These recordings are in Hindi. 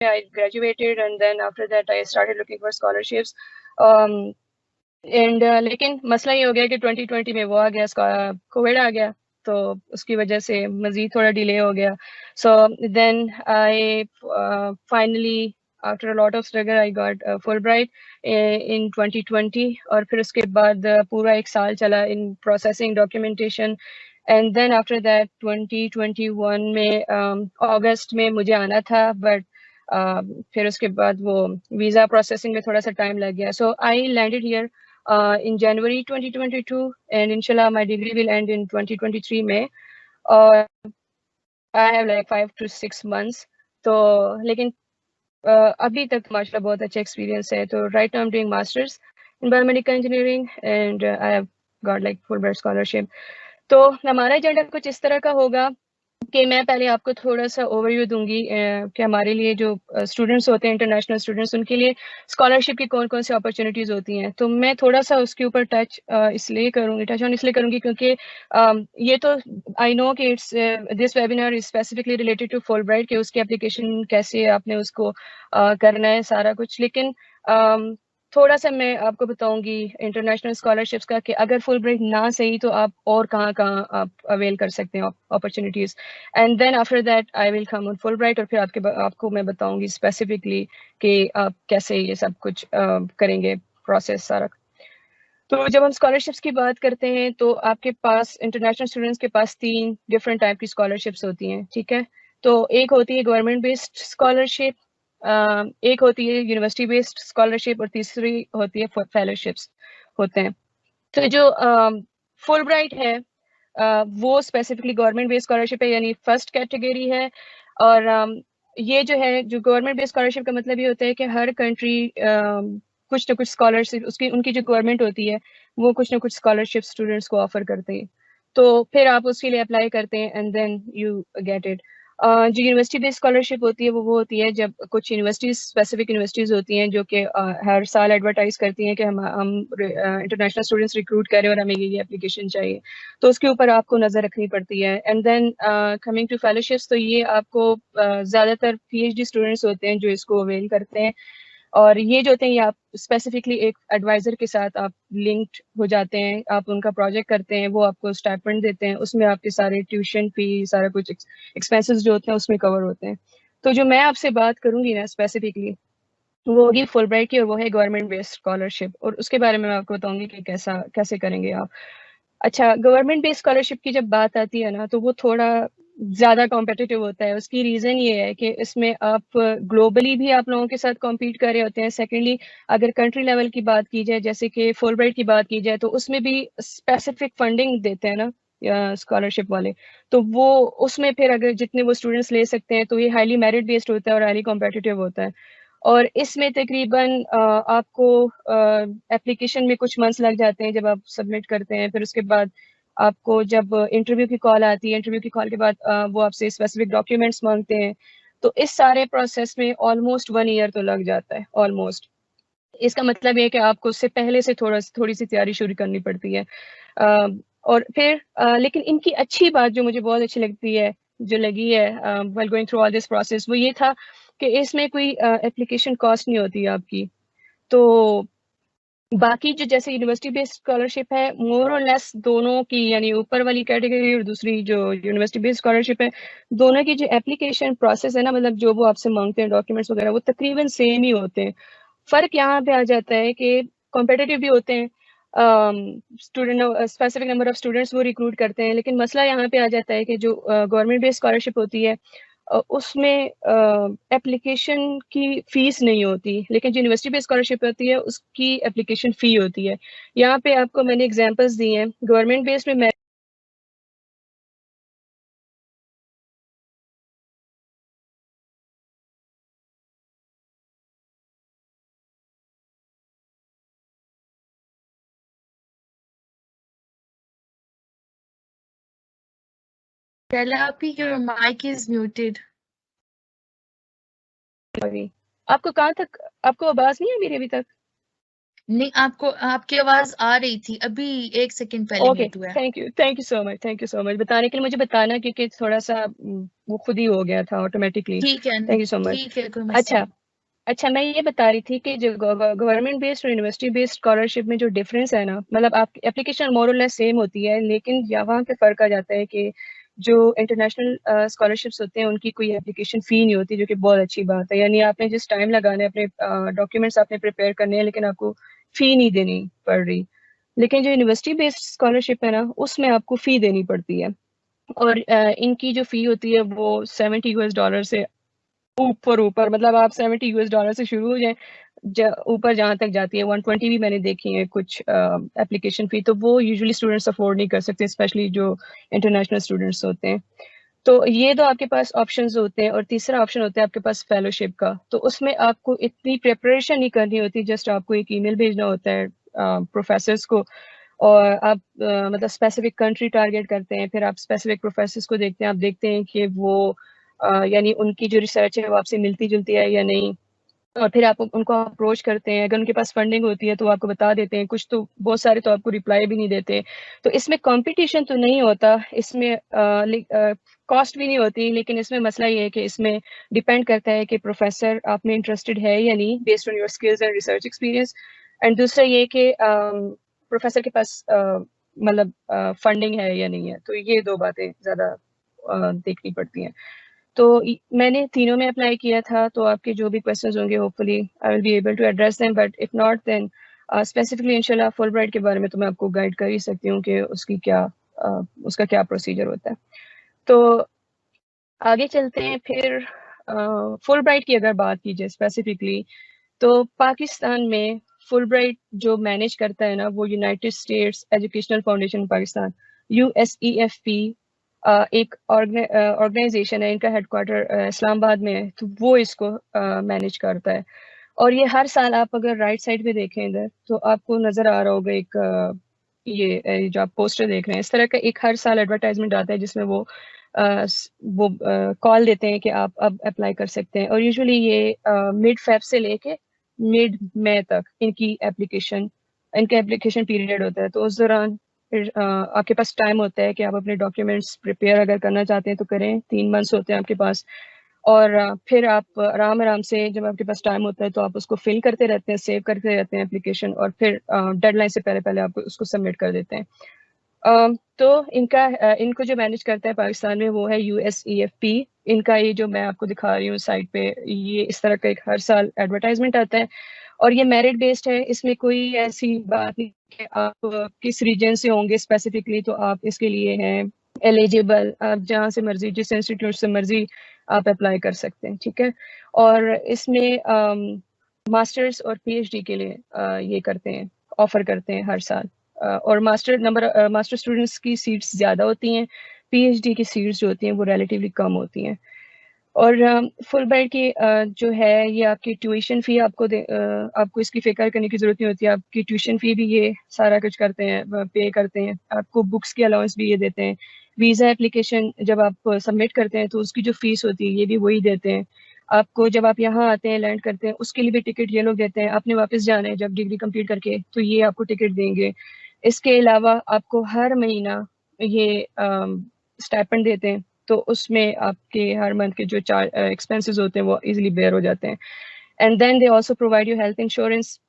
I graduated, and then after that I started looking for scholarships. And लेकिन मसला ये हो गया कि 2020 में वो आ गया, कोविड आ गया, तो उसकी वजह से मज़ीद थोड़ा डिले हो गया. So then I finally after a lot of struggle I got Fulbright in 2020, और फिर उसके बाद पूरा एक साल चला in processing documentation. And then after that 2021 में अगस्त में मुझे आना था, बट फिर उसके बाद वो वीज़ा प्रोसेसिंग में थोड़ा सा टाइम लग गया. So I landed here in January 2022, and inshallah my degree will end in 2023 May. I have like 5 to 6 months. तो लेकिन अभी तक माशाल्लाह बहुत अच्छा एक्सपीरियंस है. तो right now I'm doing masters in biomedical engineering, and I have got like Fulbright scholarship. तो हमारा एजेंडा कुछ इस तरह का होगा कि मैं पहले आपको थोड़ा सा ओवरव्यू दूंगी कि हमारे लिए जो स्टूडेंट्स होते हैं, इंटरनेशनल स्टूडेंट्स, उनके लिए स्कॉलरशिप की कौन कौन सी अपॉर्चुनिटीज़ होती हैं. तो मैं थोड़ा सा उसके ऊपर टच ऑन इसलिए करूंगी क्योंकि ये तो आई नो कि it's this webinar is specifically related to Fulbright, कि उसकी एप्लीकेशन कैसे आपने उसको करना है सारा कुछ. लेकिन थोड़ा सा मैं आपको बताऊंगी इंटरनेशनल स्कॉलरशिप्स का, कि अगर फुलब्राइट ना सही तो आप और कहाँ कहाँ आप अवेल कर सकते हैं opportunities. And then after that I will come on Fulbright, और फिर आपको मैं बताऊंगी स्पेसिफिकली कि आप कैसे ये सब कुछ करेंगे, प्रोसेस सारा. तो जब हम स्कॉलरशिप्स की बात करते हैं तो आपके पास इंटरनेशनल स्टूडेंट्स के पास 3 डिफरेंट टाइप की स्कॉलरशिप्स होती हैं, ठीक है. तो एक होती है गवर्नमेंट बेस्ड स्कॉलरशिप, एक होती है यूनिवर्सिटी बेस्ड स्कॉलरशिप, और तीसरी होती है फेलोशिप्स होते हैं. तो जो फुलब्राइट है वो स्पेसिफिकली गवर्नमेंट बेस्ड स्कॉलरशिप है, यानी फर्स्ट कैटेगरी है. और ये जो है, जो गवर्नमेंट बेस्ड स्कॉलरशिप का मतलब ये होता है कि हर कंट्री कुछ ना कुछ स्कॉलरशिप, उसकी उनकी जो गवर्नमेंट होती है वो कुछ ना कुछ स्कॉलरशिप स्टूडेंट्स को ऑफर करते हैं. तो फिर आप उसके लिए अप्लाई करते हैं and then you get it. जो यूनिवर्सिटी बेस्ड स्कॉलरशिप होती है वो होती है जब कुछ यूनिवर्सिटीज, स्पेसिफिक यूनिवर्सिटीज़ होती हैं जो कि हर साल एडवर्टाइज करती हैं कि हम इंटरनेशनल स्टूडेंट्स रिक्रूट करें और हमें ये एप्लीकेशन चाहिए. तो उसके ऊपर आपको नज़र रखनी पड़ती है. And then coming to fellowships, तो ये आपको ज़्यादातर पीएचडी स्टूडेंट्स होते हैं जो इसको अवेल करते हैं. और ये जो होते हैं, ये आप स्पेसिफिकली एक एडवाइज़र के साथ आप लिंक्ड हो जाते हैं, आप उनका प्रोजेक्ट करते हैं, वो आपको स्टाइपेंड देते हैं, उसमें आपके सारे ट्यूशन फी, सारा कुछ एक्सपेंसेस जो होते हैं उसमें कवर होते हैं. तो जो मैं आपसे बात करूंगी ना स्पेसिफिकली, वो होगी फुलब्राइट की, और वो है गवर्नमेंट बेस्ड स्कॉलरशिप, और उसके बारे में मैं आपको बताऊंगी कि कैसे करेंगे आप. अच्छा, गवर्नमेंट बेस्ड स्कॉलरशिप की जब बात आती है ना, तो वो थोड़ा ज़्यादा कॉम्पिटिटिव होता है. उसकी रीज़न ये है कि इसमें आप ग्लोबली भी आप लोगों के साथ कॉम्पीट कर रहे होते हैं. सेकेंडली, अगर कंट्री लेवल की बात की जाए, जैसे कि फुलब्राइट की बात की जाए, तो उसमें भी स्पेसिफिक फंडिंग देते हैं ना स्कॉलरशिप वाले. तो वो उसमें फिर अगर जितने वो स्टूडेंट्स ले सकते हैं, तो ये हाईली मेरिट बेस्ड होता है और हाईली कॉम्पिटिटिव होता है. और इसमें तकरीबन आपको एप्लीकेशन में कुछ मंथ्स लग जाते हैं जब आप सबमिट करते हैं. फिर उसके बाद आपको जब इंटरव्यू की कॉल आती है, इंटरव्यू की कॉल के बाद वो आपसे स्पेसिफिक डॉक्यूमेंट्स मांगते हैं. तो इस सारे प्रोसेस में ऑलमोस्ट 1 ईयर तो लग जाता है ऑलमोस्ट. इसका मतलब ये है कि आपको उससे पहले से थोड़ी सी तैयारी शुरू करनी पड़ती है. और फिर लेकिन इनकी अच्छी बात जो मुझे बहुत अच्छी लगती है, जो लगी है while going through all this process, वो ये था कि इसमें कोई एप्लीकेशन कॉस्ट नहीं होती है आपकी. तो बाकी जो जैसे यूनिवर्सिटी बेस्ड स्कॉलरशिप है, मोर और लेस दोनों की, यानी ऊपर वाली कैटेगरी और दूसरी जो यूनिवर्सिटी बेस्ड स्कॉलरशिप है, दोनों की जो एप्लीकेशन प्रोसेस है ना, मतलब जो वो आपसे मांगते हैं डॉक्यूमेंट्स वगैरह, वो तकरीबन सेम ही होते हैं. फ़र्क यहाँ पे आ जाता है कि कॉम्पिटिटिव भी होते हैं, student specific number of students वो रिक्रूट करते हैं. लेकिन मसला यहाँ पे आ जाता है कि जो गवर्नमेंट बेस्ड स्कॉलरशिप होती है उसमें एप्लीकेशन की फ़ीस नहीं होती, लेकिन जो यूनिवर्सिटी बेस्ड स्कॉलरशिप होती है उसकी एप्लीकेशन फ़ी होती है. यहाँ पे आपको मैंने एग्जांपल्स दिए हैं. गवर्नमेंट बेस्ड में Penelope, your mic is muted. आपको कहाँ तक, आपको आवाज़ नहीं है मेरी अभी तक? नहीं, आपको आपकी आवाज आ रही थी अभी 1 सेकंड पहले ओके, म्यूट हुआ है। Thank you so much, thank you so much बताने के लिए। मुझे बताना क्योंकि थोड़ा सा वो खुद ही हो गया था ऑटोमेटिकली। ठीक है, थैंक यू सो मच। ठीक है, कोई मसला अच्छा नहीं। अच्छा, मैं ये बता रही थी कि जो गवर्नमेंट बेस्ड और यूनिवर्सिटी बेस्ड स्कॉलरशिप में जो डिफरेंस है ना, मतलब आपकी एप्लीकेशन मोर और लेस सेम होती है, लेकिन यहाँ पे फर्क आ जाता है कि जो इंटरनेशनल स्कॉलरशिप्स होते हैं उनकी कोई एप्लीकेशन फ़ी नहीं होती, जो कि बहुत अच्छी बात है। यानी आपने जिस टाइम लगाना है अपने डॉक्यूमेंट्स आपने प्रिपेयर करने हैं, लेकिन आपको फ़ी नहीं देनी पड़ रही। लेकिन जो यूनिवर्सिटी बेस्ड स्कॉलरशिप है ना, उसमें आपको फ़ी देनी पड़ती है। और इनकी जो फ़ी होती है वो $70 से ऊपर, मतलब आप $70 से शुरू हो जाए, ऊपर जहाँ तक जाती है 120 भी मैंने देखी है कुछ एप्लीकेशन फ़ी। तो वो यूजुअली स्टूडेंट्स अफोर्ड नहीं कर सकते, स्पेशली जो इंटरनेशनल स्टूडेंट्स होते हैं। तो ये तो आपके पास ऑप्शंस होते हैं, और तीसरा ऑप्शन होता है आपके पास फेलोशिप का। तो उसमें आपको इतनी प्रिपरेशन नहीं करनी होती, जस्ट आपको एक ईमेल भेजना होता है प्रोफेसर्स को, और आप मतलब स्पेसिफिक कंट्री टारगेट करते हैं, फिर आप स्पेसिफिक प्रोफेसर्स को देखते हैं, आप देखते हैं कि वो यानी उनकी जो रिसर्च है वो आपसे मिलती जुलती है या नहीं, और फिर आप उनको अप्रोच करते हैं। अगर उनके पास फंडिंग होती है तो वो आपको बता देते हैं, कुछ तो बहुत सारे तो आपको रिप्लाई भी नहीं देते। तो इसमें कंपटीशन तो नहीं होता, इसमें कॉस्ट भी नहीं होती, लेकिन इसमें मसला ये है कि इसमें डिपेंड करता है कि प्रोफेसर आप में इंटरेस्टेड है या नहीं, based on your skills and research experience. And दूसरा ये कि प्रोफेसर के पास मतलब फंडिंग है या नहीं है। तो ये दो बातें ज़्यादा देखनी पड़ती हैं। तो मैंने तीनों में अप्लाई किया था, तो आपके जो भी क्वेश्चंस होंगे hopefully I will be able to address them, but if not then specifically इंशाल्लाह फुलब्राइट के बारे में तो मैं आपको गाइड कर ही सकती हूँ कि उसका क्या प्रोसीजर होता है। तो आगे चलते हैं फिर। फुलब्राइट की अगर बात की जाए स्पेसिफिकली, तो पाकिस्तान में फुलब्राइट जो मैनेज करता है ना, वो United states educational foundation Pakistan, USEFP, एक ऑर्गेनाइजेशन है। इनका हेडक्वार्टर इस्लामाबाद में है, तो वो इसको मैनेज करता है। और ये हर साल, आप अगर राइट साइड पे देखें इधर, तो आपको नजर आ रहा होगा एक ये जो आप पोस्टर देख रहे हैं, इस तरह का एक हर साल एडवर्टाइजमेंट आता है, जिसमें वो कॉल देते हैं कि आप अब अप्लाई कर सकते हैं। और यूजुअली ये मिड फेब से लेके मिड मई तक इनका एप्लीकेशन पीरियड होता है। तो उस दौरान फिर आपके पास टाइम होता है कि आप अपने डॉक्यूमेंट्स प्रिपेयर अगर करना चाहते हैं तो करें। 3 मंथ्स होते हैं आपके पास, और फिर आप आराम आराम से, जब आपके पास टाइम होता है तो आप उसको फिल करते रहते हैं, सेव करते रहते हैं एप्लीकेशन, और फिर डेडलाइन से पहले पहले आप उसको सबमिट कर देते हैं। तो इनको जो मैनेज करता है पाकिस्तान में वो है USEFP। इनका ये जो मैं आपको दिखा रही हूँ साइट पे, ये इस तरह का एक हर साल एडवर्टाइजमेंट आता है, और ये मेरिट बेस्ड है। इसमें कोई ऐसी बात नहीं कि आप किस रीजन से होंगे स्पेसिफिकली तो आप इसके लिए हैं एलिजिबल। आप जहाँ से मर्जी, जिस इंस्टीट्यूट से मर्जी आप अप्लाई कर सकते हैं, ठीक है। और इसमें मास्टर्स और PhD के लिए ये करते हैं, ऑफर करते हैं हर साल। और मास्टर स्टूडेंट्स की सीट्स ज़्यादा होती हैं, PhD की सीट्स जो होती हैं वो रिलेटिवली कम होती हैं। और फुल ब्राइट की जो है ये आपकी ट्यूशन फ़ी आपको इसकी फ़िक्र करने की ज़रूरत नहीं होती है। आपकी ट्यूशन फ़ी भी ये सारा कुछ करते हैं, पे करते हैं। आपको बुक्स की अलाउंस भी ये देते हैं। वीज़ा एप्लीकेशन जब आप सबमिट करते हैं तो उसकी जो फ़ीस होती है ये भी वही देते हैं। आपको जब आप यहाँ आते हैं, लैंड करते हैं, उसके लिए भी टिकट ये लोग देते हैं। आपने वापस जाना है जब डिग्री कंप्लीट करके, तो ये आपको टिकट देंगे। इसके अलावा आपको हर महीना ये स्टाइपेंड देते हैं, तो उसमें आपके हर मंथ के जो एक्सपेंसेस होते हैं वो इजीली बेयर हो जाते हैं। And then they also provide you health insurance.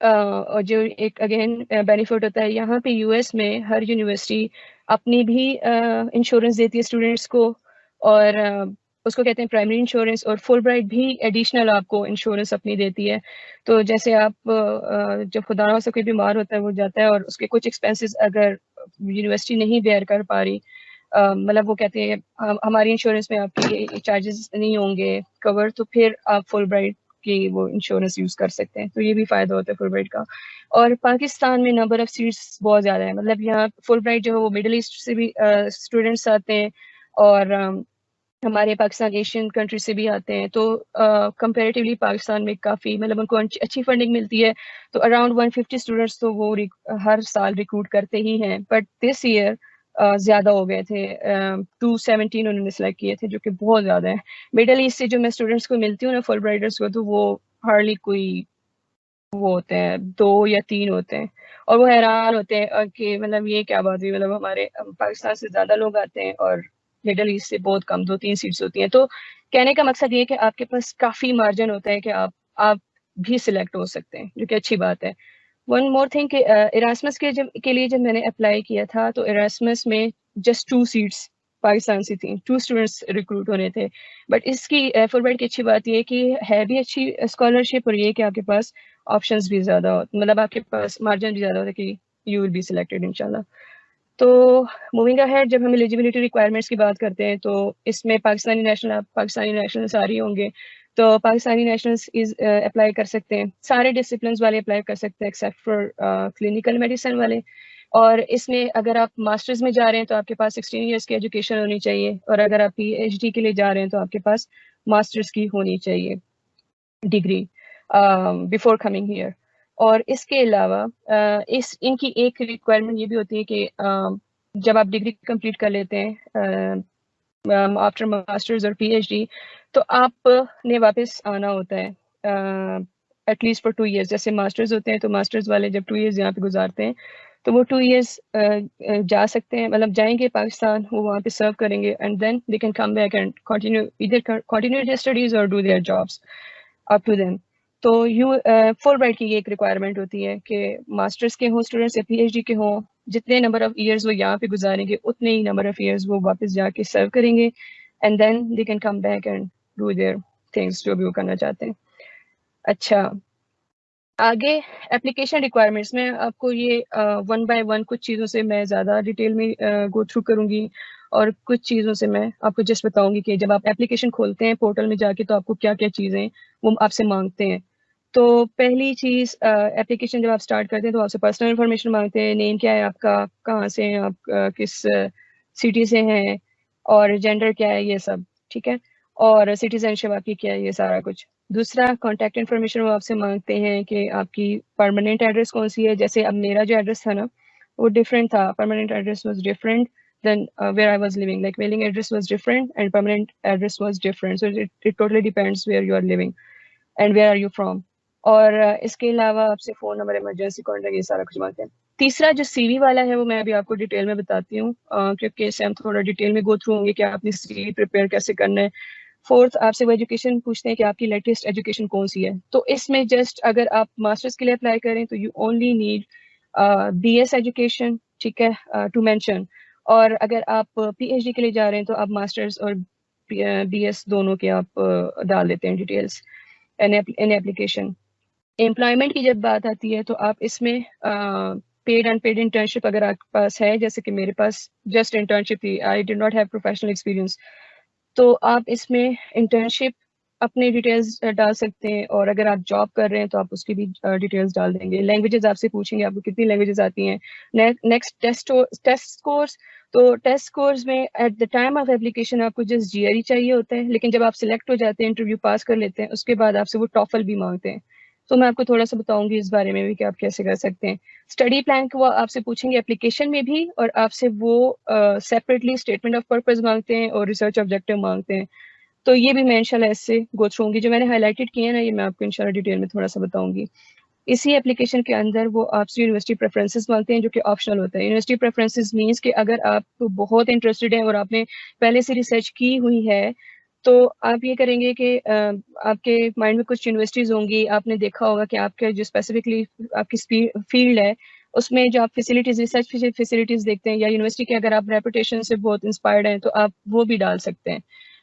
और जो एक अगेन बेनिफिट होता है यहाँ पे, US में हर यूनिवर्सिटी अपनी भी इंश्योरेंस देती है स्टूडेंट्स को, और उसको कहते हैं प्राइमरी इंश्योरेंस। और फुल ब्राइट भी एडिशनल आपको इंश्योरेंस अपनी देती है। तो जैसे आप जब खुदा ना से कोई बीमार होता है, वो जाता है और उसके कुछ एक्सपेंसेस अगर यूनिवर्सिटी नहीं बेयर कर पा रही, मतलब वो कहते हैं हमारी इंश्योरेंस में आपके चार्जेस नहीं होंगे कवर, तो फिर आप फुल ब्राइट की वो इंश्योरेंस यूज कर सकते हैं। तो ये भी फायदा होता है फुल ब्राइट का। और पाकिस्तान में नंबर ऑफ सीट्स बहुत ज़्यादा है, मतलब यहाँ फुल ब्राइट जो है वो मिडिल ईस्ट से भी स्टूडेंट्स आते हैं, और हमारे पाकिस्तान एशियन कंट्री से भी आते हैं। तो कंपैरेटिवली पाकिस्तान में काफ़ी, मतलब उनको अच्छी फंडिंग मिलती है। तो अराउंड 150 स्टूडेंट्स तो वो हर साल रिक्रूट करते ही हैं। बट दिस ईयर ज़्यादा हो गए थे, 217 उन्होंने सेलेक्ट किए थे, जो कि बहुत ज़्यादा है। मिडल ईस्ट से जो मैं स्टूडेंट्स को मिलती हूँ ना, फुल ब्राइडर्स को, तो वो हार्डली कोई वो होते हैं, 2 या 3 होते हैं, और वो हैरान होते हैं कि मतलब ये क्या बात हुई, मतलब हमारे पाकिस्तान से ज़्यादा लोग आते हैं और मिडल ईस्ट से बहुत कम, 2-3 सीट्स होती हैं। तो कहने का मकसद ये है कि आपके पास काफ़ी मार्जिन होता है कि आप भी सिलेक्ट हो सकते हैं, जो कि अच्छी बात है। वन मोर थिंग कि इरास्मस के लिए जब मैंने अप्लाई किया था तो इरास्मस में जस्ट 2 सीट्स पाकिस्तान से थी, 2 स्टूडेंट्स रिक्रूट होने थे। बट इसकी फुलब्राइट की अच्छी बात ये है कि है भी अच्छी स्कॉलरशिप, और ये कि आपके पास ऑप्शंस भी ज़्यादा हो, मतलब आपके पास मार्जिन भी ज़्यादा होता है कि यू विल बी सिलेक्टेड इंशाल्लाह। तो मूविंग अहेड, जब हम एलिजिबिलिटी रिक्वायरमेंट्स की बात करते हैं तो इसमें पाकिस्तानी नेशनल, आप पाकिस्तानी नेशनल सारे होंगे, तो पाकिस्तानी नेशनल्स इज अप्लाई कर सकते हैं, सारे डिसिप्लिन वाले अप्लाई कर सकते हैं एक्सेप्ट फॉर क्लिनिकल मेडिसिन वाले। और इसमें अगर आप मास्टर्स में जा रहे हैं तो आपके पास 16 इयर्स की एजुकेशन होनी चाहिए, और अगर आप PhD के लिए जा रहे हैं तो आपके पास मास्टर्स की होनी चाहिए डिग्री बिफोर कमिंग हियर। और इसके अलावा इस इनकी एक रिक्वायरमेंट ये भी होती है कि जब आप डिग्री कंप्लीट कर लेते हैं आफ्टर मास्टर्स और PhD, तो आपने वापस आना होता है एटलीस्ट फॉर 2 इयर्स। जैसे मास्टर्स होते हैं तो मास्टर्स वाले जब 2 इयर्स यहाँ पे गुजारते हैं तो वो 2 इयर्स जा सकते हैं, मतलब जाएंगे पाकिस्तान, वो वहाँ पे सर्व करेंगे, and then they can come back and continue, इधर कंटिन्यू देयर स्टडीज और do their jobs up to them. तो फुल ब्राइट की ये एक रिक्वायरमेंट होती है कि मास्टर्स के हों स्टूडेंट्स या PhD के हों, जितने नंबर ऑफ ईयर्स वो यहाँ पे गुजारेंगे उतने ही नंबर ऑफ ईयर्स वो वापस जाके सर्व करेंगे, and then they can come back and do their things जो भी वो करना चाहते हैं। अच्छा, आगे एप्लीकेशन रिक्वायरमेंट्स में आपको ये 1 बाय 1 कुछ चीज़ों से मैं ज़्यादा डिटेल में गो थ्रू करूँगी, और कुछ चीज़ों से मैं आपको जस्ट बताऊंगी कि जब आप एप्लीकेशन खोलते हैं पोर्टल में जाके तो आपको क्या क्या चीज़ें वो आपसे मांगते हैं। तो पहली चीज़, एप्लीकेशन जब आप स्टार्ट करते हैं तो आपसे पर्सनल इन्फॉर्मेशन मांगते हैं, नेम क्या है आपका, कहाँ से हैं आप, किस सिटी से हैं, और जेंडर क्या है, ये सब ठीक है, और सिटीजनशिप आपकी क्या है, ये सारा कुछ। दूसरा, कॉन्टैक्ट इन्फॉर्मेशन वो आपसे मांगते हैं कि आपकी परमानेंट एड्रेस कौन सी है। जैसे अब मेरा जो एड्रेस था ना वो डिफरेंट था, permanent address was different than where I was living, like mailing address was different and permanent address was different, so it totally depends where you are living and where are you from। और इसके अलावा आपसे फ़ोन नंबर, इमरजेंसी कॉन्टैक्ट, ये सारा कुछ मांगते हैं। तीसरा जो CV वाला है वो मैं अभी आपको डिटेल में बताती हूँ, क्योंकि इससे हम थोड़ा डिटेल में गो थ्रू होंगे कि आपने CV प्रिपेयर कैसे करना है। फोर्थ, आपसे वो एजुकेशन पूछते हैं कि आपकी लेटेस्ट एजुकेशन कौन सी है। तो इसमें जस्ट अगर आप मास्टर्स के लिए अप्लाई करें तो you only need BS education, ठीक है, टू मेंशन। और अगर आप PhD के लिए जा रहे हैं तो आप मास्टर्स और BS दोनों के आप डाल देते हैं डिटेल्स इन एप्लीकेशन। एम्प्लॉयमेंट की जब बात आती है तो आप इसमें पेड अनपेड इंटर्नशिप अगर आपके पास है, जैसे कि मेरे पास जस्ट इंटर्नशिप थी, I did not have professional experience, तो आप इसमें इंटर्नशिप अपनी डिटेल्स डाल सकते हैं, और अगर आप जॉब कर रहे हैं तो आप उसकी भी डिटेल्स डाल देंगे। लैंग्वेजेस आपसे पूछेंगे आपको कितनी लैंग्वेजेस आती हैं। नेक्स्ट, टेस्ट स्कोर्स, तो टेस्ट स्कोर्स में at the time of application आपको जस्ट GRE चाहिए होता है, लेकिन जब आप सिलेक्ट हो जाते हैं, इंटरव्यू पास कर लेते हैं, उसके बाद आपसे वो टॉफल भी मांगते हैं। तो मैं आपको थोड़ा सा बताऊंगी इस बारे में भी कि आप कैसे कर सकते हैं। स्टडी प्लान को वो आपसे पूछेंगे एप्लीकेशन में भी, और आपसे वो सेपरेटली स्टेटमेंट ऑफ पर्पस मांगते हैं और रिसर्च ऑब्जेक्टिव मांगते हैं। तो ये भी मैं इंशाल्लाह इससे गो थ्रू होंगी, जो मैंने हाईलाइटेड किए हैं ना, ये मैं आपको इंशाल्लाह डिटेल में थोड़ा सा बताऊंगी। इसी एप्लीकेशन के अंदर वो आपसे यूनिवर्सिटी प्रेफरेंसेस मांगते हैं, जो कि ऑप्शनल होता है। यूनिवर्सिटी प्रेफरेंसेस मींस कि अगर आप बहुत इंटरेस्टेड हैं और आपने पहले से रिसर्च की हुई है, तो आप ये करेंगे कि आपके माइंड में कुछ यूनिवर्सिटीज़ होंगी, आपने देखा होगा कि आपके जो स्पेसिफिकली आपकी फील्ड है उसमें जो आप फैसिलिटीज़, रिसर्च फैसिलिटीज़ देखते हैं, या यूनिवर्सिटी के अगर आप रेपुटेशन से बहुत इंस्पायर्ड हैं तो आप वो भी डाल सकते हैं।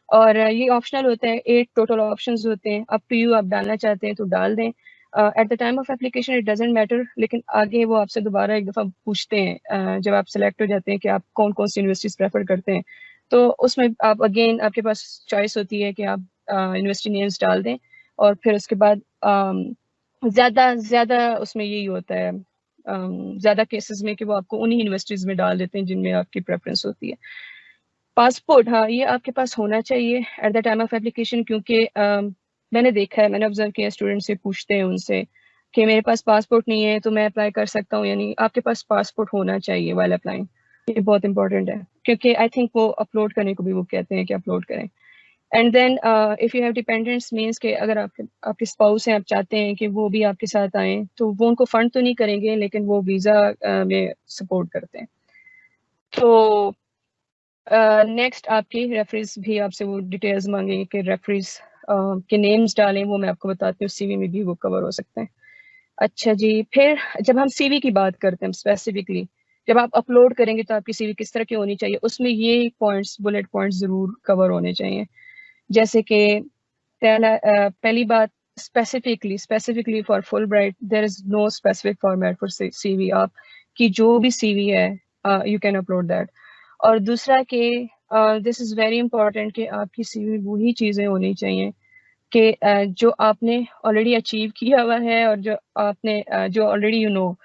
और ये ऑप्शनल होता है, 8 टोटल ऑप्शंस होते हैं, अप टू यू, आप डालना चाहते हैं तो डाल दें। At the time of application it doesn't matter, लेकिन आगे वो आपसे दोबारा एक दफ़ा पूछते हैं जब आप सेलेक्ट हो जाते हैं कि आप कौन कौन सी यूनिवर्सिटीज़ प्रेफर करते हैं। तो उसमें आप अगेन आपके पास चॉइस होती है कि आप यूनिवर्सिटी नेम्स डाल दें, और फिर उसके बाद ज़्यादा ज़्यादा उसमें यही होता है, ज़्यादा केसेस में कि वो आपको उन्हीं यूनिवर्सिटीज़ में डाल देते हैं जिनमें आपकी प्रेफरेंस होती है। पासपोर्ट, हाँ, ये आपके पास होना चाहिए at the time of application, क्योंकि मैंने देखा है, मैंने ऑब्जर्व किया, स्टूडेंट से पूछते हैं उनसे कि मेरे पास पासपोर्ट नहीं है तो मैं अप्लाई कर सकता हूँ या नहीं। आपके पास पासपोर्ट होना चाहिए वाइल अप्लाइंग, ये बहुत इंपॉर्टेंट है, क्योंकि आई थिंक वो अपलोड करने को भी वो कहते हैं कि अपलोड करें। And then if you have dependents means के अगर आपके स्पाउस हैं, आप चाहते हैं कि वो भी आपके साथ आएँ, तो वो उनको फंड तो नहीं करेंगे लेकिन वो वीज़ा में सपोर्ट करते हैं। तो नेक्स्ट आपकी रेफरेंस भी आपसे वो डिटेल्स मांगेंगे कि रेफरेंस के नेम्स डालें, वो मैं आपको बताती हूँ, सीवी में भी वो कवर हो सकते हैं। अच्छा जी, फिर जब हम सीवी की बात करते हैं स्पेसिफिकली, जब आप अपलोड करेंगे तो आपकी सीवी किस तरह की होनी चाहिए, उसमें ये पॉइंट्स, बुलेट पॉइंट्स ज़रूर कवर होने चाहिए। जैसे कि पहली बात, specifically for Fulbright there is no specific format for CV. आप की जो भी सीवी है यू कैन अपलोड दैट। और दूसरा कि दिस इज़ वेरी इंपॉर्टेंट कि आपकी सीवी वही चीज़ें होनी चाहिए कि जो आपने ऑलरेडी अचीव किया हुआ है और जो आपने जो ऑलरेडी यू नो।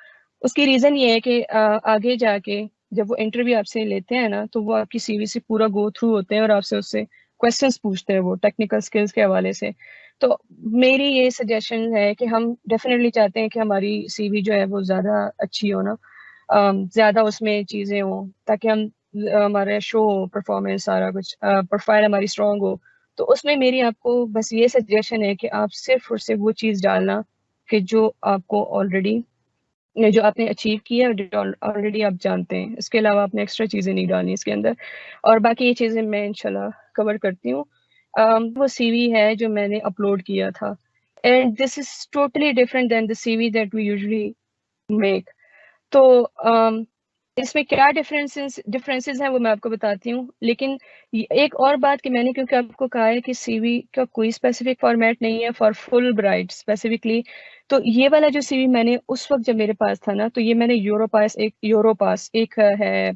उसकी रीज़न ये है कि आगे जाके जब वो इंटरव्यू आपसे लेते हैं ना, तो वो आपकी सीवी से पूरा गो थ्रू होते हैं और आपसे उससे क्वेश्चंस पूछते हैं वो टेक्निकल स्किल्स के हवाले से। तो मेरी ये सजेशन है कि हम डेफिनेटली चाहते हैं कि हमारी सीवी जो है वो ज़्यादा अच्छी हो ना, ज़्यादा उसमें चीज़ें हों ताकि हम हमारा शो परफॉर्मेंस सारा कुछ प्रोफाइल हमारी स्ट्रॉन्ग हो। तो उसमें मेरी आपको बस ये सजेशन है कि आप सिर्फ और सिर्फ वो चीज़ डालना कि जो आपको ऑलरेडी, जो आपने अचीव किया है, ऑलरेडी आप जानते हैं। इसके अलावा आपने एक्स्ट्रा चीज़ें नहीं डालनी इसके अंदर। और बाकी ये चीज़ें मैं इंशाल्लाह कवर करती हूँ। वो सीवी है जो मैंने अपलोड किया था, and this is totally different than the CV that we usually make. तो इसमें क्या डिफरेंसेस हैं वो मैं आपको बताती हूँ। लेकिन एक और बात कि मैंने क्योंकि आपको कहा है कि सीवी का कोई स्पेसिफिक फॉर्मेट नहीं है फॉर फुलब्राइट स्पेसिफिकली, तो ये वाला जो सीवी मैंने उस वक्त जब मेरे पास था ना, तो ये मैंने यूरोपास एक है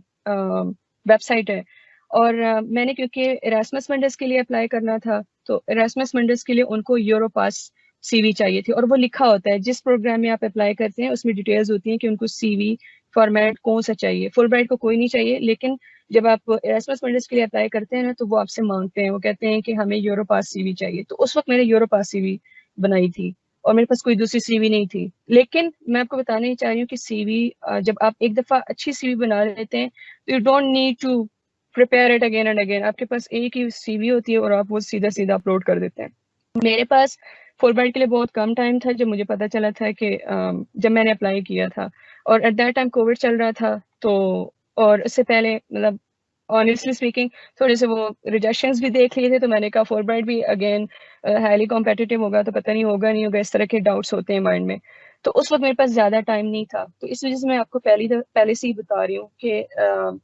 वेबसाइट है। और मैंने क्योंकि इरास्मस मंडस के लिए अप्लाई करना था, तो इरास्मस मंडस के लिए उनको यूरोपास सीवी चाहिए थी, और वो लिखा होता है जिस प्रोग्राम में आप अप्लाई करते हैं उसमें डिटेल्स होती हैं कि उनको सीवी फॉर्मेट कौन सा चाहिए। फुलब्राइट को कोई नहीं चाहिए, लेकिन जब आप एरास्मस मंडस के लिए अप्लाई करते हैं ना, तो वो आपसे मांगते हैं, वो कहते हैं कि हमें यूरोपास सीवी चाहिए। तो उस वक्त मैंने यूरोपास सीवी बनाई थी और मेरे पास कोई दूसरी सीवी नहीं थी। लेकिन मैं आपको बताना ही चाह रही हूँ कि सीवी जब आप एक दफ़ा अच्छी सीवी बना लेते हैं तो you don't need to prepare it again and again. आपके पास एक ही सीवी होती है और आप वो सीधा सीधा अपलोड कर देते हैं। मेरे पास फुलब्राइट के लिए बहुत कम टाइम था जब मुझे पता चला था कि जब मैंने अप्लाई किया था, और एट दैट टाइम कोविड चल रहा था। तो और इससे पहले मतलब ऑनेस्टली स्पीकिंग थोड़े से वो रिजेक्शंस भी देख लिए थे, तो मैंने कहा फुलब्राइट भी अगेन हाईली कॉम्पिटिटिव होगा, तो पता नहीं होगा नहीं होगा, इस तरह के डाउट्स होते हैं माइंड में। तो उस वक्त मेरे पास ज़्यादा टाइम नहीं था, तो इस वजह से मैं आपको पहले से ही बता रही हूँ कि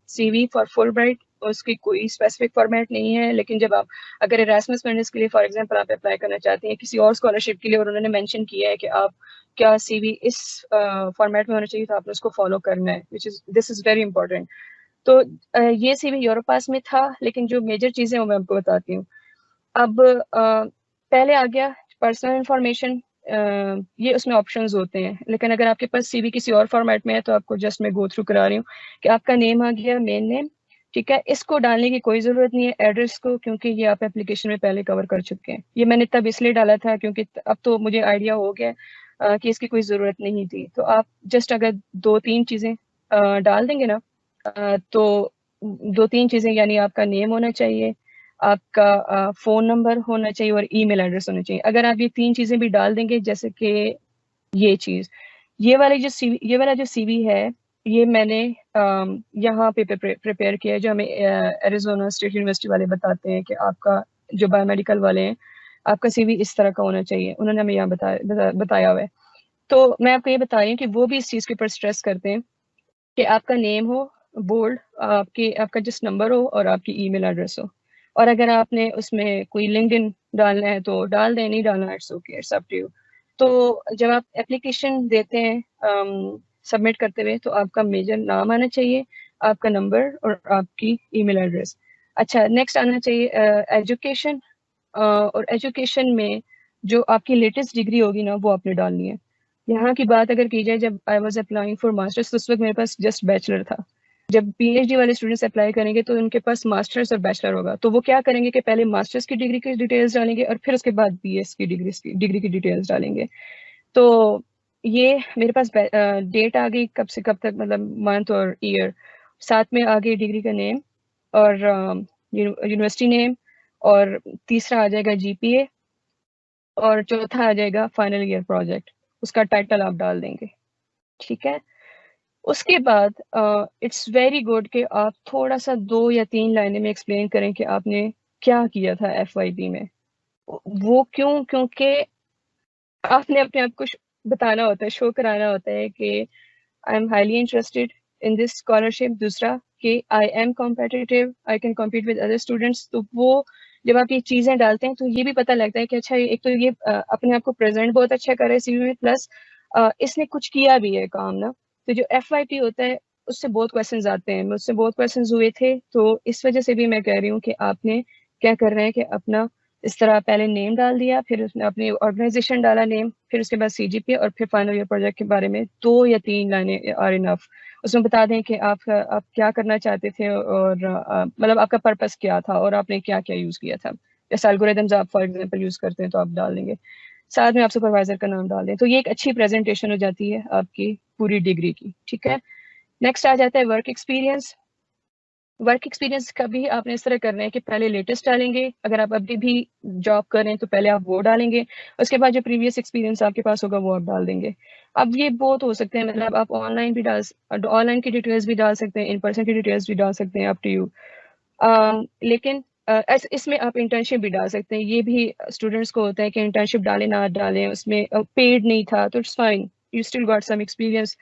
सीवी फॉर फुलब्राइट उसकी कोई स्पेसिफिक फॉर्मेट नहीं है। लेकिन जब आप अगर इरास्मस मंडस के लिए फॉर एग्जांपल आप अप्लाई करना चाहते हैं किसी और स्कॉलरशिप के लिए, और उन्होंने मेंशन किया है कि आप क्या सीवी इस फॉर्मेट में होना चाहिए, तो आपने उसको फॉलो करना है, दिस इज़ वेरी इंपॉर्टेंट। तो ये सीवी यूरोपास में था, लेकिन जो मेजर चीज़ें वो मैं आपको बताती हूँ। अब पहले आ गया पर्सनल इंफॉर्मेशन, ये उसमें ऑप्शंस होते हैं, लेकिन अगर आपके पास सीवी किसी और फॉर्मेट में है तो आपको जस्ट मैं गो थ्रू करा रही हूँ कि आपका नेम आ गया, मेन नेम, ठीक है। इसको डालने की कोई ज़रूरत नहीं है, एड्रेस को, क्योंकि ये आप एप्लीकेशन में पहले कवर कर चुके हैं। ये मैंने तब इसलिए डाला था क्योंकि अब तो मुझे आइडिया हो गया कि इसकी कोई ज़रूरत नहीं थी। तो आप जस्ट अगर 2-3 चीज़ें डाल देंगे ना, तो 2-3 चीज़ें, यानी आपका नेम होना चाहिए, आपका फ़ोन नंबर होना चाहिए और ईमेल एड्रेस होना चाहिए। अगर आप ये 3 चीज़ें भी डाल देंगे, जैसे कि ये चीज़, ये वाला जो सीवी है, ये मैंने यहाँ पे प्रिपेयर किया है, जो हमें एरिज़ोना स्टेट यूनिवर्सिटी वाले बताते हैं कि आपका जो बायोमेडिकल वाले हैं, आपका सीवी इस तरह का होना चाहिए। उन्होंने हमें यहाँ बताया हुआ है। तो मैं आपको ये बता रही हूँ कि वो भी इस चीज़ के ऊपर स्ट्रेस करते हैं कि आपका नेम हो बोल्ड, आपका जिस नंबर हो और आपकी ईमेल एड्रेस हो। और अगर आपने उसमें कोई लिंक्डइन डालना है तो डाल दें, नहीं डालना it's okay, it's up to you. तो जब आप एप्लीकेशन देते हैं सबमिट करते हुए, तो आपका मेजर नाम आना चाहिए, आपका नंबर और आपकी ईमेल एड्रेस। अच्छा, नेक्स्ट आना चाहिए एजुकेशन, और एजुकेशन में जो आपकी लेटेस्ट डिग्री होगी ना, वो आपने डालनी है। यहाँ की बात अगर की जाए, जब I was applying for masters तो उस वक्त मेरे पास जस्ट बैचलर था। जब पीएचडी वाले स्टूडेंट्स अप्लाई करेंगे तो उनके पास मास्टर्स और बैचलर होगा, तो वो क्या करेंगे कि पहले मास्टर्स की डिग्री की डिटेल्स डालेंगे और फिर उसके बाद बीएस की डिग्री की डिटेल्स डालेंगे। तो ये मेरे पास डेट आ गई कब से कब तक, मतलब मंथ और ईयर, साथ में आ गई डिग्री का नेम और यूनिवर्सिटी नेम और तीसरा आ जाएगा जीपीए, और चौथा आ जाएगा फाइनल ईयर प्रोजेक्ट। उसका टाइटल आप डाल देंगे, ठीक है। उसके बाद इट्स वेरी गुड कि आप थोड़ा सा 2 या 3 लाइनें में एक्सप्लेन करें कि आपने क्या किया था एफवाईबी में। वो क्यों? क्योंकि आपने अपने आप को बताना होता है, शो कराना होता है कि I am highly interested in this scholarship. दूसरा कि I am competitive, I can compete with other students. तो वो जब आप ये चीज़ें डालते हैं तो ये भी पता लगता है कि अच्छा, एक तो ये अपने आप को प्रेजेंट बहुत अच्छा कर रहा है सीवी में, प्लस इसने कुछ किया भी है काम ना। तो जो एफवाईपी होता है उससे बहुत क्वेश्चंस आते हैं, मुझसे बहुत क्वेश्चंस हुए थे, तो इस वजह से भी मैं कह रही हूँ कि आपने क्या कर रहे हैं कि अपना इस तरह पहले नेम डाल दिया, फिर उसने अपनी ऑर्गेनाइजेशन डाला नेम, फिर उसके बाद सीजीपी, और फिर फाइनल ईयर प्रोजेक्ट के बारे में 2 या 3 लाइनें आर इनफ। उसमें बता दें कि आप क्या करना चाहते थे, और मतलब आपका पर्पस क्या था और आपने क्या क्या यूज किया था। जैसे एल्गोरिथम्स आप फॉर एग्जांपल यूज करते हैं तो आप डाल देंगे, साथ में आप सुपरवाइजर का नाम डाल दें, तो ये एक अच्छी प्रेजेंटेशन हो जाती है आपकी पूरी डिग्री की, ठीक है। नेक्स्ट आ जाता है वर्क एक्सपीरियंस। वर्क एक्सपीरियंस का भी आपने इस तरह करना है कि पहले लेटेस्ट डालेंगे, अगर आप अभी भी जॉब कर रहे हैं तो पहले आप वो डालेंगे, उसके बाद जो प्रीवियस एक्सपीरियंस आपके पास होगा वो आप डाल देंगे। अब ये बहुत हो सकते हैं, मतलब आप ऑनलाइन भी ऑनलाइन की डिटेल्स भी डाल सकते हैं, इन पर्सन की डिटेल्स भी डाल सकते हैं, अप टू यू। लेकिन इसमें आप इंटर्नशिप भी डाल सकते हैं। ये भी स्टूडेंट्स को होता है कि इंटर्नशिप डालें ना डालें, उसमें पेड नहीं था तो it's fine, you still got some experience.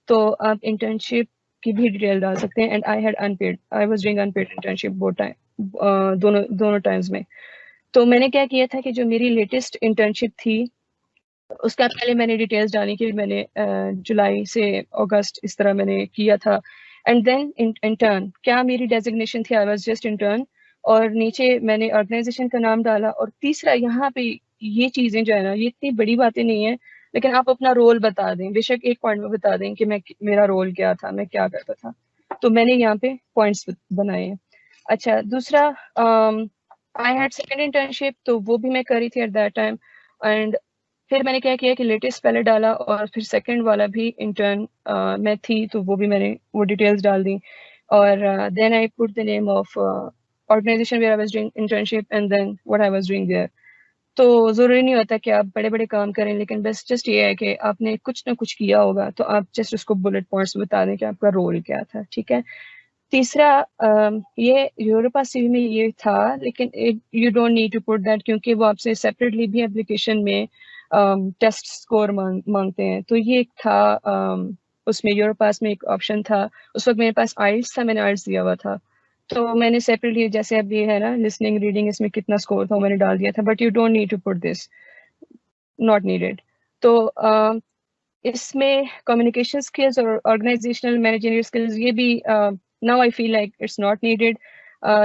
तो आप इंटर्नशिप की भी डिटेल डाल सकते हैं। And I had unpaid, I was doing unpaid internship both time, दोनों दोनों टाइम्स में। तो मैंने क्या किया था कि जो मेरी लेटेस्ट इंटर्नशिप थी उसका पहले मैंने डिटेल्स डाली कि मैंने जुलाई से अगस्त इस तरह मैंने किया था। एंड देन इंटर्न, क्या मेरी डेजिग्नेशन थी, आई वाज जस्ट इंटर्न, और नीचे मैंने ऑर्गेनाइजेशन का नाम डाला। और तीसरा यहाँ पे ये चीजें जो है ना, ये इतनी बड़ी बातें नहीं है, लेकिन आप अपना रोल बता दें, बेशक एक पॉइंट में बता दें कि मैं, मेरा रोल क्या था, मैं क्या करता था। तो मैंने यहाँ पे पॉइंट्स बनाए हैं। अच्छा, दूसरा, आई हैड सेकेंड इंटर्नशिप, तो वो भी मैं करी थी एट दैट टाइम। एंड फिर मैंने क्या किया कि लेटेस्ट पहले डाला, और फिर सेकंड वाला भी इंटर्न में थी, तो वो भी मैंने वो डिटेल्स डाल दी। और then I put the name of organisation where I was doing internship and then what I was doing there. तो ज़रूरी नहीं होता कि आप बड़े बड़े काम करें, लेकिन बस जस्ट ये है कि आपने कुछ ना कुछ किया होगा, तो आप जस्ट उसको बुलेट पॉइंट्स बता दें कि आपका रोल क्या था, ठीक है। तीसरा, ये यूरोपा सीवी में ये था, लेकिन you don't need to put that, क्योंकि वो आपसे सेपरेटली भी एप्लीकेशन में टेस्ट स्कोर मांगते हैं। तो ये एक था, उसमें यूरोपास में एक ऑप्शन था, उस वक्त मेरे पास आइल्स था, मैंने आइल्स दिया हुआ था। तो मैंने सेपरेटली, जैसे अब ये है ना लिसनिंग रीडिंग, इसमें कितना स्कोर था वो मैंने डाल दिया था, but you don't need to put this, not needed. तो इसमें कम्युनिकेशन स्किल्स और ऑर्गेनाइजेशनल मैनेजरियल स्किल्स, ये भी now I feel like it's not needed,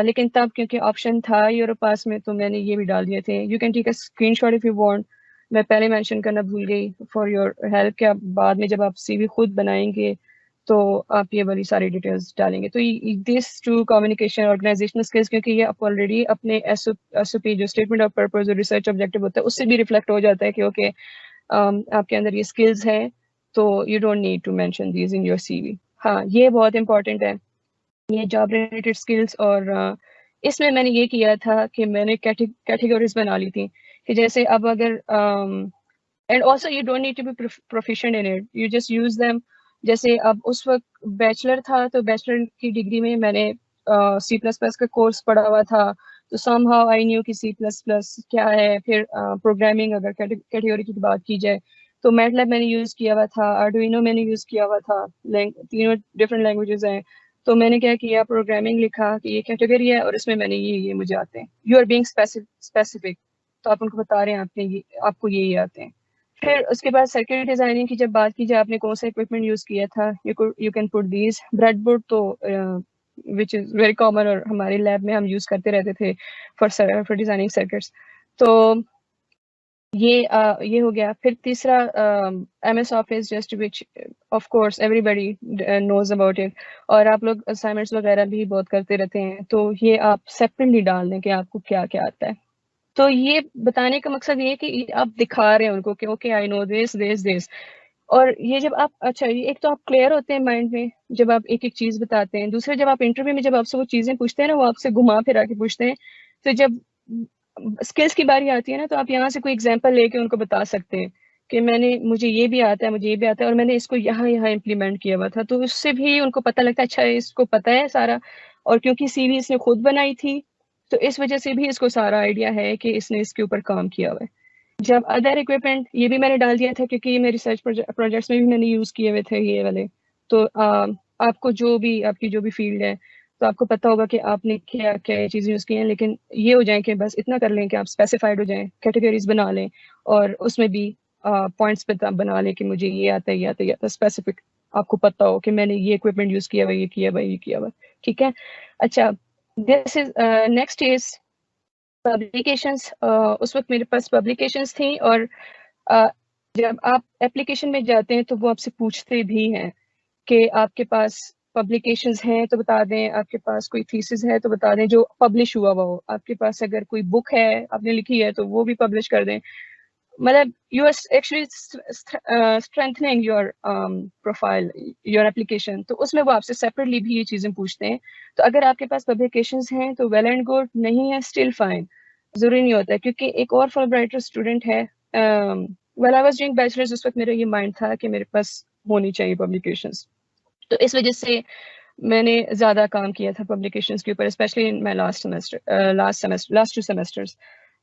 लेकिन तब क्योंकि ऑप्शन था यूरो पास में तो मैंने ये भी डाल दिए थे। You can take a screenshot if you want, मैं पहले मेंशन करना भूल गई फॉर योर हेल्प, कि आप बाद में जब आप सीवी खुद बनाएंगे तो आप ये वाली सारी डिटेल्स डालेंगे। तो this two communication organisational skills, क्योंकि ये आप ऑलरेडी अपने एसओपी जो स्टेटमेंट ऑफ पर्पस और रिसर्च ऑब्जेक्टिव होता है उससे भी रिफ्लेक्ट हो जाता है कि ओके आपके अंदर ये स्किल्स हैं, तो you don't need to mention these in your CV. हाँ, ये बहुत इंपॉर्टेंट है, ये जॉब रिलेटेड स्किल्स। और इसमें मैंने ये किया था कि मैंने कैटेगरीज बना ली थी, कि जैसे अब अगर and also you don't need to be proficient in it, you just use them. जैसे अब उस वक्त बैचलर था, तो बैचलर की डिग्री में मैंने सी प्लस प्लस का कोर्स पढ़ा हुआ था, तो सम हाउ आई न्यू कि सी प्लस प्लस क्या है। फिर प्रोग्रामिंग अगर कैटेगरी की बात की जाए तो मैटलैब मैंने यूज़ किया हुआ था, आर्डुइनो मैंने यूज़ किया हुआ था, तीनों डिफरेंट लैंग्वेजेस हैं। तो मैंने क्या किया, प्रोग्रामिंग लिखा कि ये कैटेगरी है और इसमें मैंने ये मुझे आते हैं, यू आर बीइंग स्पेसिफिक, तो आप उनको बता रहे हैं आपने ये, आपको ये आते हैं। फिर उसके बाद सर्किट डिजाइनिंग की जब बात की जाए, आपने कौन सा इक्विपमेंट यूज किया था, you can put these. Breadboard तो विच इज वेरी कॉमन, और हमारे लैब में हम यूज करते रहते थे फॉर डिजाइनिंग सर्किट्स। तो ये हो गया। फिर तीसरा, MS Office, just which of course everybody knows about it, और आप लोग असाइनमेंट्स वगैरह भी बहुत करते रहते हैं, तो ये आप सेपरेटली डाल दें कि आपको क्या क्या आता है। तो ये बताने का मकसद ये है कि आप दिखा रहे हैं उनको कि okay I know this this this. और ये जब आप, अच्छा, ये एक तो आप क्लियर होते हैं माइंड में जब आप एक एक चीज बताते हैं, दूसरा जब आप इंटरव्यू में जब आपसे वो चीजें पूछते हैं ना, वो आपसे घुमा फिरा के पूछते हैं, तो जब स्किल्स की बारी आती है ना, तो आप यहाँ से कोई एग्जांपल लेके उनको बता सकते हैं कि मुझे ये भी आता है, मुझे ये भी आता है, और मैंने इसको यहाँ यहाँ इम्प्लीमेंट किया हुआ था। तो उससे भी उनको पता लगता है अच्छा इसको पता है सारा, और क्योंकि सीवी इसने खुद बनाई थी तो इस वजह से भी इसको सारा आइडिया है कि इसने इसके ऊपर काम किया हुआ है। जब अदर इक्विपमेंट ये भी मैंने डाल दिया था, क्योंकि ये मेरे रिसर्च प्रोजेक्ट्स में भी मैंने यूज़ किए हुए थे ये वाले। तो आपको जो भी आपकी जो भी फील्ड है, तो आपको पता होगा कि आपने क्या क्या चीज़ें यूज़ की हैं, लेकिन ये हो जाए कि बस इतना कर लें कि आप स्पेसिफाइड हो जाएं, कैटेगरीज बना लें, और उसमें भी पॉइंट्स बना लें कि मुझे ये आता है, ये आता है, ये आता है, स्पेसिफिक आपको पता हो कि मैंने ये इक्विपमेंट यूज़ किया हुआ, ये किया हुआ, ये किया हुआ। ठीक है। अच्छा, this is next is publications. उस वक्त मेरे पास पब्लिकेशंस थी, और जब आप एप्लीकेशन में जाते हैं तो वो आपसे पूछते भी हैं कि आपके पास पब्लिकेशंस हैं तो बता दें, आपके पास कोई थीसिस है तो बता दें जो पब्लिश हुआ हो, आपके पास अगर कोई बुक है आपने लिखी है तो वो भी पब्लिश कर दें। मतलब you are actually strengthening your profile, your application. तो उसमें वो आपसे सेपरेटली भी ये चीज़ें पूछते हैं। तो अगर आपके पास पब्लिकेशंस हैं तो वेल एंड गुड, नहीं है स्टिल फाइन, ज़रूरी नहीं होता है। क्योंकि एक और फुलब्राइटर स्टूडेंट है, well I was doing bachelors, उस वक्त मेरा ये माइंड था कि मेरे पास होनी चाहिए पब्लिकेशंस। तो इस वजह से मैंने ज़्यादा काम किया था पब्लिकेशंस के ऊपर, specially in my last 2 semesters.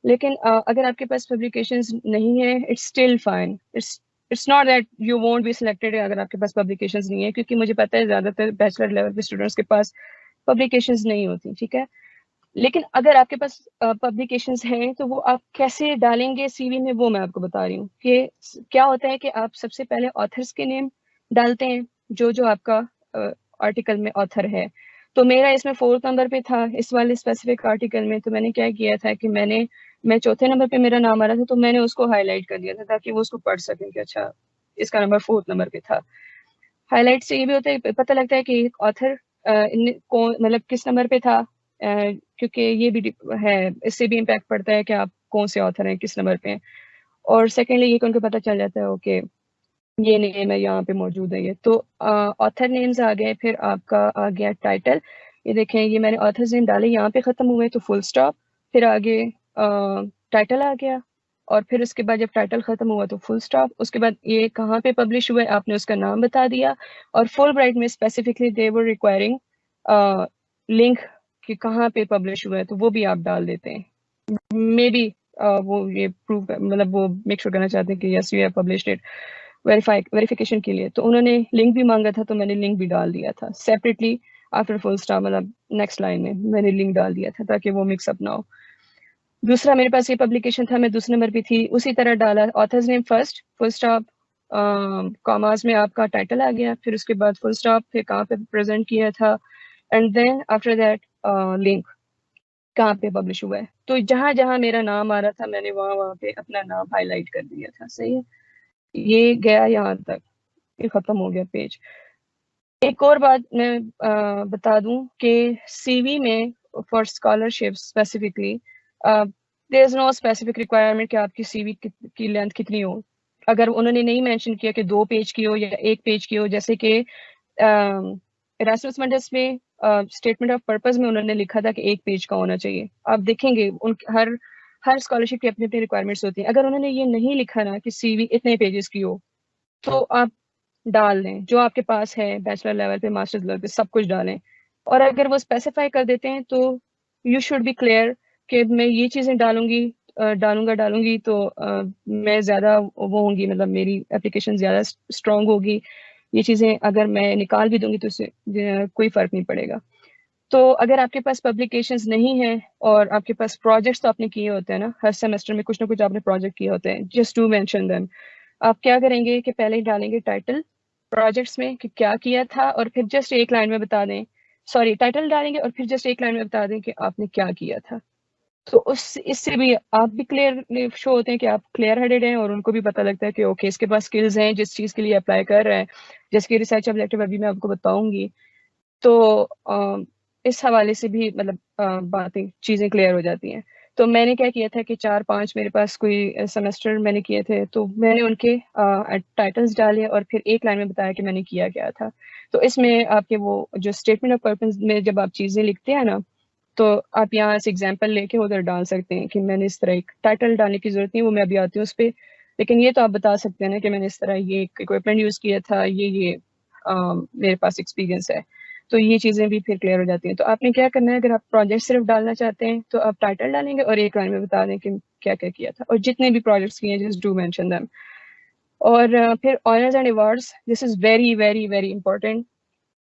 लेकिन अगर आपके पास पब्लिकेशंस नहीं है, it's still fine. It's not that you won't be selected अगर आपके पास पब्लिकेशंस नहीं है, क्योंकि मुझे पता है ज़्यादातर बैचलर लेवल के स्टूडेंट्स के पास पब्लिकेशंस नहीं होती। ठीक है। लेकिन अगर आपके पास पब्लिकेशंस हैं तो वो आप कैसे डालेंगे सीवी में, वो मैं आपको बता रही हूँ कि क्या होता है कि आप सबसे पहले ऑथर्स के नेम डालते हैं, जो जो आपका आर्टिकल में ऑथर है। तो मेरा इसमें 4th नंबर पे था इस वाले स्पेसिफिक आर्टिकल में। तो मैंने क्या किया था कि मैं 4थे नंबर पे मेरा नाम आ रहा था, तो मैंने उसको हाईलाइट कर दिया था ताकि वो उसको पढ़ सकें कि अच्छा इसका नंबर 4th नंबर पे था। हाईलाइट से ये भी होता है, पता लगता है कि एक ऑथर कौन, मतलब किस नंबर पे था, क्योंकि ये भी है, इससे भी इम्पैक्ट पड़ता है कि आप कौन से ऑथर हैं, किस नंबर पे हैं। और सेकेंडली ये कि उनको पता चल जाता है ओके ये नेम है यहाँ पे मौजूद है। ये तो ऑथर नेम्स आ गए। फिर आपका आ गया टाइटल। ये देखें, ये मैंने ऑथर्स नेम डाले, यहाँ पे ख़त्म हुए तो फुल स्टॉप, फिर आगे टाइटल आ गया, और फिर उसके बाद जब टाइटल ख़त्म हुआ तो फुल स्टॉप। उसके बाद ये कहाँ पे पब्लिश हुआ है आपने उसका नाम बता दिया, और फुल ब्राइट में स्पेसिफिकली दे वर रिक्वायरिंग लिंक कि कहाँ पे पब्लिश हुआ है, तो वो भी आप डाल देते हैं। मे बी वो ये प्रूव, मतलब वो मेक श्योर करना चाहते हैं कि yes you have published it, verification के लिए। तो उन्होंने लिंक भी मांगा था, तो मैंने लिंक भी डाल दिया था सेपरेटली आफ्टर फुल स्टॉप, मतलब नेक्स्ट लाइन में मैंने लिंक डाल दिया था ताकि वो मिक्सअप ना हो। दूसरा मेरे पास ये पब्लिकेशन था, मैं दूसरे नंबर पे थी, उसी तरह डाला author's name first, full stop, commas में आपका टाइटल आ गया, फिर उसके बाद फुल स्टॉप, फिर कहाँ पे प्रेजेंट किया था, and then after that link कहाँ पे पब्लिश हुआ है। तो जहाँ जहाँ मेरा नाम आ रहा था मैंने वहाँ वहाँ पे अपना नाम हाईलाइट कर दिया था। सही है, ये गया यहाँ तक, ये खत्म हो गया पेज। एक और बात मैं बता दूं कि सीवी में for scholarship specifically there is no specific requirement कि आपकी सीवी की लेंथ कितनी हो। अगर उन्होंने नहीं मेंशन किया कि 2 पेज की हो या 1 पेज की हो, जैसे कि इरास्मस मंडस में स्टेटमेंट ऑफ पर्पस में उन्होंने लिखा था कि 1 पेज का होना चाहिए। आप देखेंगे उन हर स्कॉलरशिप की अपनी अपनी रिक्वायरमेंट्स होती हैं। अगर उन्होंने ये नहीं लिखा ना कि सीवी इतने पेजेस की हो, तो आप डाल दें जो आपके पास है, बैचलर लेवल पे, मास्टर्स लेवल पे, सब कुछ डालें। और अगर वो स्पेसिफाई कर देते हैं तो यू शुड बी क्लियर कि मैं ये चीज़ें डालूंगी तो मैं ज़्यादा वो होंगी, मतलब मेरी एप्लीकेशन ज़्यादा स्ट्रॉन्ग होगी। ये चीज़ें अगर मैं निकाल भी दूंगी तो उससे कोई फ़र्क नहीं पड़ेगा। तो अगर आपके पास पब्लिकेशंस नहीं है और आपके पास प्रोजेक्ट्स तो आपने किए होते हैं ना, हर सेमेस्टर में कुछ ना कुछ आपने प्रोजेक्ट किए होते हैं, जस्ट टू मेंशन देम। आप क्या करेंगे कि पहले ही डालेंगे टाइटल प्रोजेक्ट्स में कि क्या किया था, और फिर जस्ट एक लाइन में बता दें, सॉरी टाइटल डालेंगे और फिर जस्ट एक लाइन में बता दें कि आपने क्या किया था। तो उस इससे भी आप भी क्लियर शो होते हैं कि आप क्लियर हेडेड हैं, और उनको भी पता लगता है कि ओके इसके पास स्किल्स हैं जिस चीज़ के लिए अप्लाई कर रहे हैं, जिसकी रिसर्च ऑब्जेक्टिव अभी मैं आपको बताऊंगी। तो इस हवाले से भी मतलब बातें चीज़ें क्लियर हो जाती हैं। तो मैंने क्या किया था कि 4-5 मेरे पास कोई सेमेस्टर मैंने किए थे, तो मैंने उनके टाइटल्स डाले और फिर एक लाइन में बताया कि मैंने किया क्या था। तो इसमें आपके वो जो स्टेटमेंट ऑफ पर्पस में जब आप चीज़ें लिखते हैं ना, तो आप यहाँ से एग्जाम्पल लेके उधर डाल सकते हैं कि मैंने इस तरह एक टाइटल डालने की जरूरत नहीं, वो मैं अभी आती हूँ उस पर, लेकिन ये तो आप बता सकते हैं ना कि मैंने इस तरह ये इक्विपमेंट यूज़ किया था, ये मेरे पास एक्सपीरियंस है। तो ये चीज़ें भी फिर क्लियर हो जाती हैं। तो आपने क्या करना है, अगर आप प्रोजेक्ट सिर्फ डालना चाहते हैं तो आप टाइटल डालेंगे और एक लाइन में बता दें कि क्या क्या किया था और जितने भी प्रोजेक्ट्स किए हैं, जस्ट डू मेंशन देम। और फिर honours and awards, this is very very very important.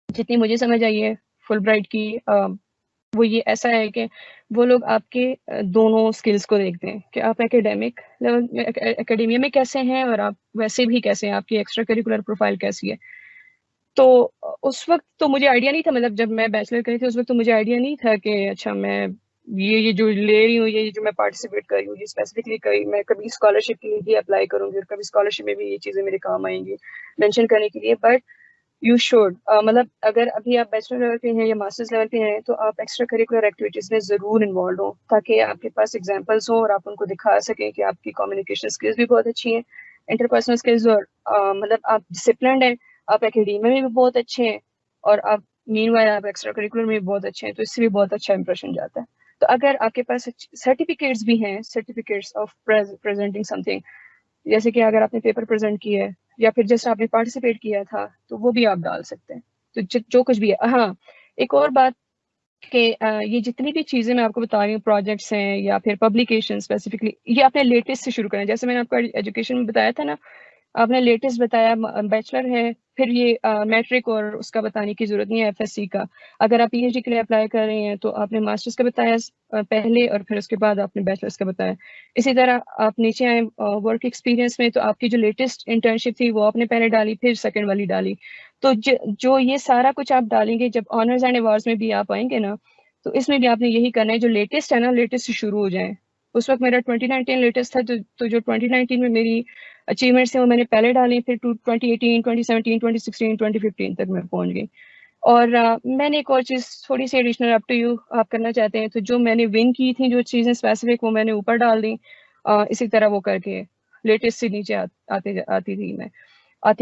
जितनी मुझे समझ आई है फुल ब्राइट की, वो ये ऐसा है कि वो लोग आपके दोनों स्किल्स को देखते हैं कि आप एकेडमिक लेवल में एकेडमिया में कैसे हैं और आप वैसे भी कैसे हैं, आपकी एक्स्ट्रा करिकुलर प्रोफाइल कैसी है। तो उस वक्त तो मुझे आइडिया नहीं था, मतलब जब मैं बैचलर करी थी उस वक्त तो मुझे आइडिया नहीं था कि अच्छा मैं ये जो ले रही हूँ, ये जो मैं पार्टिसिपेट कर रही हूँ, ये स्पेसिफिकली कभी मैं कभी स्कॉलरशिप के लिए भी अप्लाई करूंगी और कभी स्कॉलरशिप में भी ये चीज़ें मेरे काम आएंगी मेंशन करने के लिए। बट यू शुड मतलब अगर अभी आप बैचलर लेवल पे हैं या मास्टर्स लेवल पे हैं तो आप एक्स्ट्रा करिकुलर एक्टिविटीज में जरूर इन्वॉल्व हो, ताकि आपके पास एग्जांपल्स हो और आप उनको दिखा सकें कि आपकी कम्युनिकेशन स्किल्स भी बहुत अच्छी हैं, इंटरपर्सनल स्किल्स, और मतलब आप डिसिप्लिन्ड हैं, आप एकेडमिया में भी बहुत अच्छे हैं और आप मीनवाइल आप एक्स्ट्रा करिकुलर में भी बहुत अच्छे हैं, तो इससे भी बहुत अच्छा इंप्रेशन जाता है। तो अगर आपके पास सर्टिफिकेट्स भी हैं, सर्टिफिकेट्स ऑफ प्रेजेंटिंग समथिंग, जैसे कि अगर आपने पेपर प्रेजेंट किया है या फिर जस्ट आपने पार्टिसिपेट किया था, तो वो भी आप डाल सकते हैं। तो जो कुछ भी है। हाँ, एक और बात कि ये जितनी भी चीज़ें मैं आपको बता रही हूँ, प्रोजेक्ट्स हैं या फिर पब्लिकेशन स्पेसिफिकली, ये आपने लेटेस्ट से शुरू करें। जैसे मैंने आपको एजुकेशन में बताया था ना, आपने लेटेस्ट बताया बैचलर है, फिर ये मैट्रिक और उसका बताने की जरूरत नहीं है, एफएससी का। अगर आप पीएचडी के लिए अप्लाई कर रहे हैं तो आपने मास्टर्स का बताया पहले और फिर उसके बाद आपने बैचलर्स का बताया। इसी तरह आप नीचे आए वर्क एक्सपीरियंस में, तो आपकी जो लेटेस्ट इंटर्नशिप थी वो आपने पहले डाली, फिर सेकंड वाली डाली। तो जो ये सारा कुछ आप डालेंगे, जब ऑनर्स एंड अवार्ड्स में भी आप आएंगे ना, तो इसमें भी आपने यही करना है, जो लेटेस्ट है ना, लेटेस्ट से शुरू हो जाए। उस वक्त मेरा 2019 लेटेस्ट था, तो जो 2019 में मेरी अचीवमेंट्स थे वो मैंने पहले डाली, फिर 2018, 2017, 2016, 2015 तक मैं पहुंच गई। और मैंने एक और चीज़ थोड़ी सी एडिशनल, अप टू यू, आप करना चाहते हैं तो जो मैंने विन की थी जो चीज़ें स्पेसिफिक, वो मैंने ऊपर डाल दी। इसी तरह वो करके लेटेस्ट से नीचे आती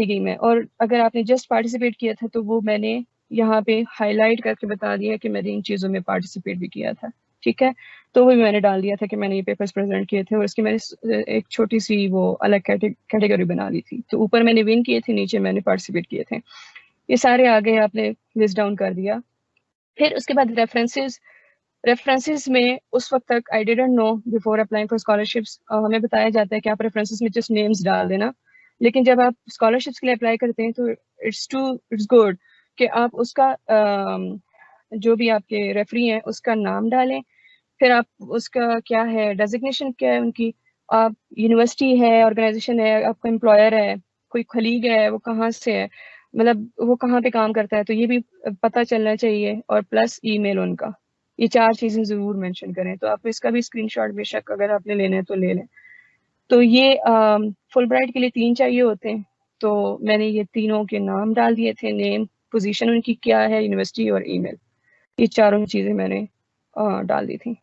गई मैं। और अगर आपने जस्ट पार्टिसिपेट किया था तो वो मैंने यहाँ पे हाईलाइट करके बता दिया कि मैंने इन चीज़ों में पार्टिसिपेट भी किया था। ठीक है, तो वो भी मैंने डाल दिया था कि मैंने ये पेपर्स प्रेजेंट किए थे और इसकी मैंने एक छोटी सी वो अलग कैटेगरी बना ली थी। तो ऊपर मैंने विन किए थे, नीचे मैंने पार्टिसिपेट किए थे। ये सारे आगे आपने लिस्ट डाउन कर दिया। फिर उसके बाद रेफरेंसेस में उस वक्त तक I didn't know before applying for scholarships, हमें बताया जाता है कि आप रेफरेंसेस में जस्ट नेम्स डाल देना, लेकिन जब आप स्कॉलरशिप्स के लिए अप्लाई करते हैं तो इट्स गुड कि आप उसका जो भी आपके रेफरी हैं उसका नाम डालें, फिर आप उसका क्या है, डेजिग्नेशन क्या है उनकी, आप यूनिवर्सिटी है, ऑर्गेनाइजेशन है, आपका एम्प्लॉयर है, कोई खलीग है, वो कहाँ से है, मतलब वो कहाँ पे काम करता है, तो ये भी पता चलना चाहिए, और प्लस ईमेल उनका। ये चार चीज़ें ज़रूर मेंशन करें। तो आप इसका भी स्क्रीनशॉट बेशक अगर आपने लेना है तो ले लें। तो ये फुल ब्राइट के लिए 3 चाहिए होते हैं, तो मैंने ये तीनों के नाम डाल दिए थे, नेम, पोजीशन उनकी क्या है, यूनिवर्सिटी और ईमेल। ये चारों चीज़ें मैंने डाल दी थी।